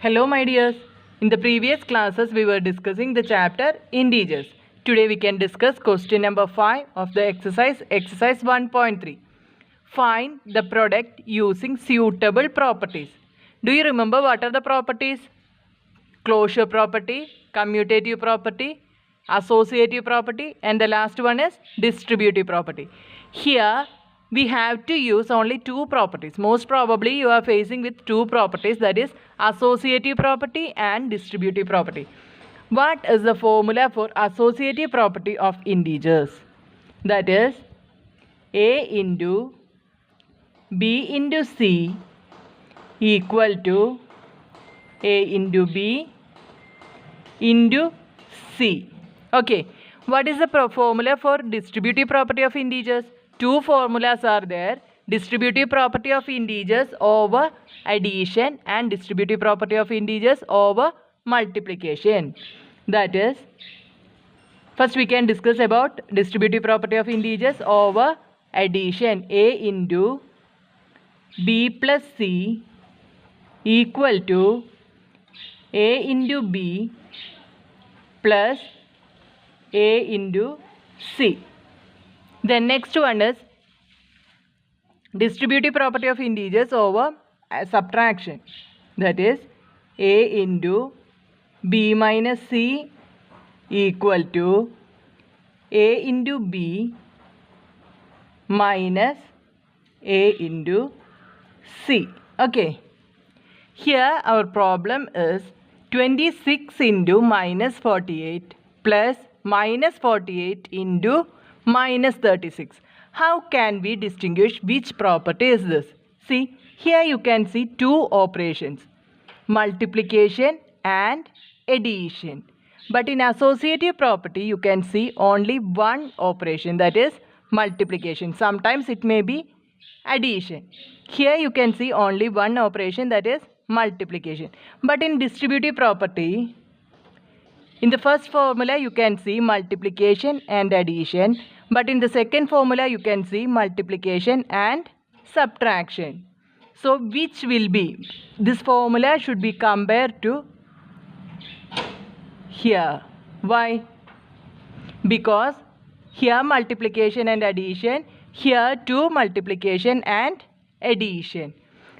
Hello my dears. In the previous classes we were discussing the chapter integers. Today we can discuss question number 5 of the exercise 1.3. Find the product using suitable properties. Do you remember what are the properties? Closure property, commutative property, associative property, and the last one is distributive property. Here we have to use only two properties. Most probably you are facing with two properties, that is associative property and distributive property. What is the formula for associative property of integers? That is a into b into c equal to a into b into c. Okay, what is the formula for distributive property of integers? Two formulas are there: distributive property of integers over addition and distributive property of integers over multiplication. That is, first we can discuss about distributive property of integers over addition. A into b plus c equal to a into b plus a into c. The next one is distributive property of integers over subtraction. That is a into b minus c equal to a into b minus a into c. Okay. Here our problem is 26 into minus 48 plus minus 48 into minus 36. How can we distinguish which property is this? See, here you can see two operations, multiplication and addition. But in associative property you can see only one operation, that is multiplication. Sometimes it may be addition. Here you can see only one operation, that is multiplication. But in distributive property, in the first formula you can see multiplication and addition, but in the second formula you can see multiplication and subtraction. So which will be, this formula should be compared to here. Why? Because here multiplication and addition, here two multiplication and addition.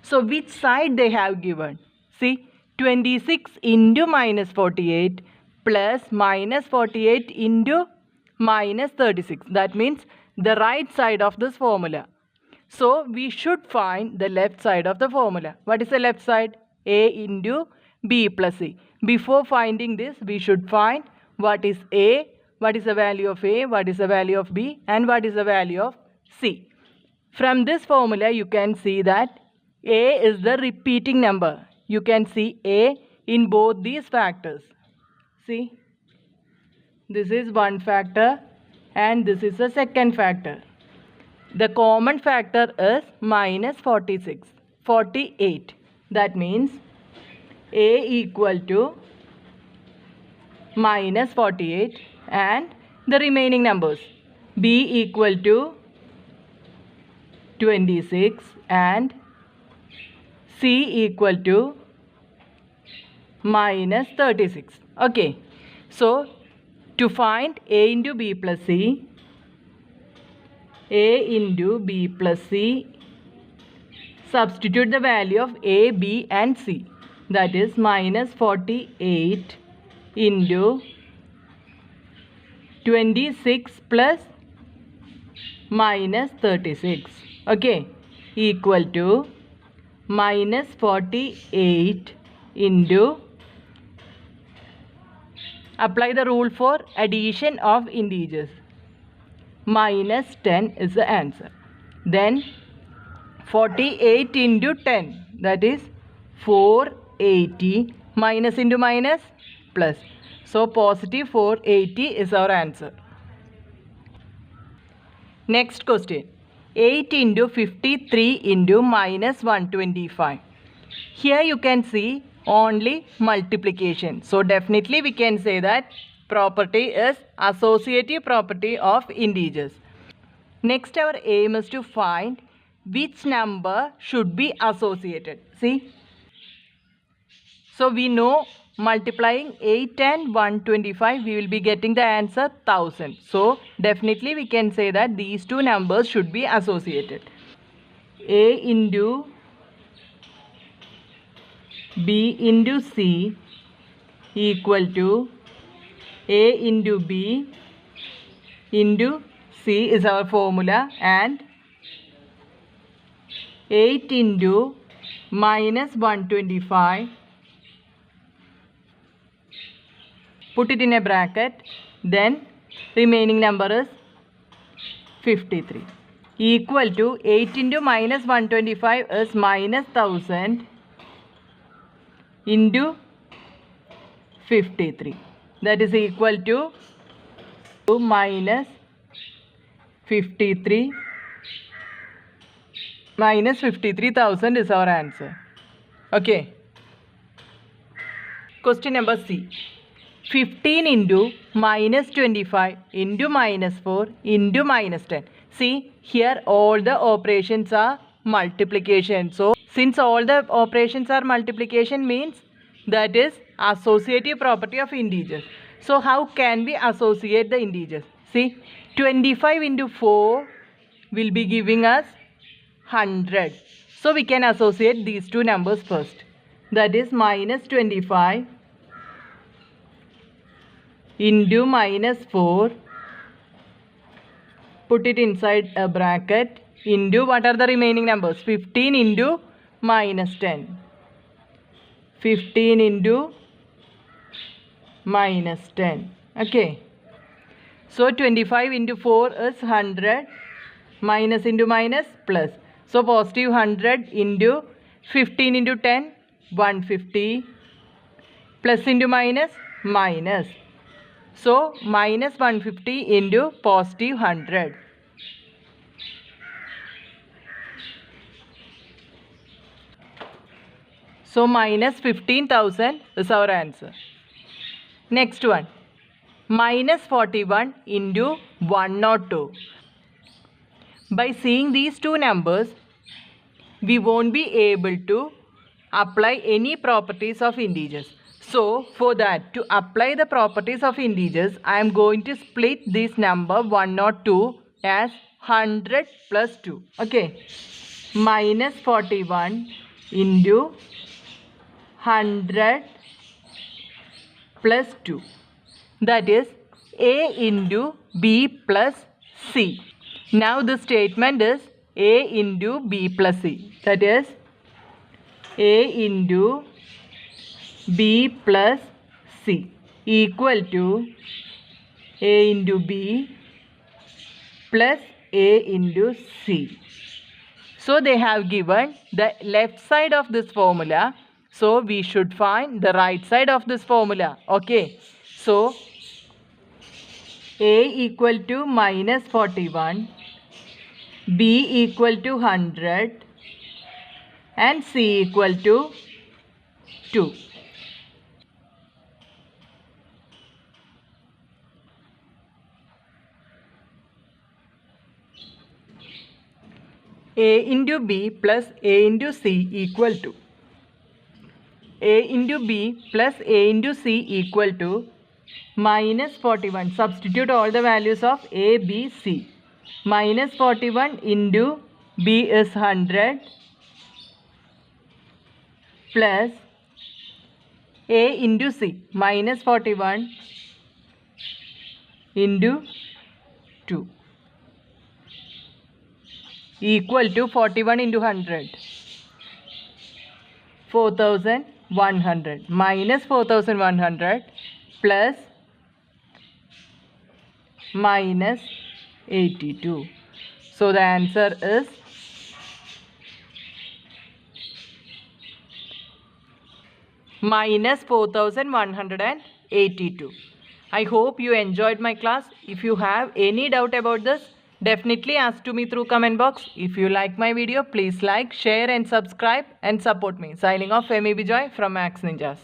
So which side they have given? See, 26 into minus 48 plus minus 48 into minus 36. That means the right side of this formula. So we should find the left side of the formula. What is the left side? A into b plus c. Before finding this, we should find what is a, what is the value of a, what is the value of b, and what is the value of c. From this formula you can see that a is the repeating number. You can see a in both these factors. See, this is one factor and this is the second factor. The common factor is minus 48. That means a equal to minus 48 and the remaining numbers, b equal to 26 and c equal to minus 36. Okay, so to find a into b plus c, a into b plus c, substitute the value of a, b and c. That is minus 48 into 26 plus minus 36. Okay, equal to minus 48 into, apply the rule for addition of integers, minus 10 is the answer. Then 48 into 10, that is 480, minus into minus plus. So positive 480 is our answer. Next question. 8 into 53 into minus 125. Here you can see only multiplication. So definitely we can say that property is associative property of integers. Next our aim is to find which number should be associated. See, So we know multiplying 8 and 125, we will be getting the answer 1000. So definitely we can say that these two numbers should be associated. A into B into C equal to A into B into C is our formula, and 8 into minus 125, put it in a bracket, then remaining number is 53 equal to 8 into minus 125 is minus 1000 into 53, that is equal to minus 53, minus 53,000 is our answer. Okay. Question number C. 15 into minus 25 into minus 4 into minus 10. See, here all the operations are multiplication. So since all the operations are multiplication, means that is associative property of integers. So how can we associate the integers? See, 25 into 4 will be giving us 100. So we can associate these two numbers first. That is minus 25 into minus 4, put it inside a bracket, into what are the remaining numbers? 15 into minus 10. 15 into minus 10. Okay. So 25 into 4 is 100. Minus into minus plus. So positive 100 into 15 into 10, 150. Plus into minus, minus. So minus 150 into positive 100. So minus 15,000 is our answer. Next one. Minus 41 into 102. By seeing these two numbers, we won't be able to apply any properties of integers. So for that, to apply the properties of integers, I am going to split this number 102 as 100 plus 2. Okay. Minus 41 into 100 plus 2. That is A into B plus C. Now the statement is A into B plus C. That is A into B plus C equal to A into B plus A into C. So they have given the left side of this formula. So we should find the right side of this formula. Okay. So A equal to minus 41, B equal to 100 and C equal to 2. A into B plus A into C equal to A into B plus A into C equal to minus 41. Substitute all the values of A, B, C. Minus 41 into B is 100 plus A into C. Minus 41 into 2 equal to 41 into 100. 4,100 minus 4,100 plus minus 82. So the answer is minus 4,182. I hope you enjoyed my class. If you have any doubt about this, definitely ask to me through comment box. If you like my video, please like, share and subscribe and support me. Signing off, Femi Bijoy from Max Ninjas.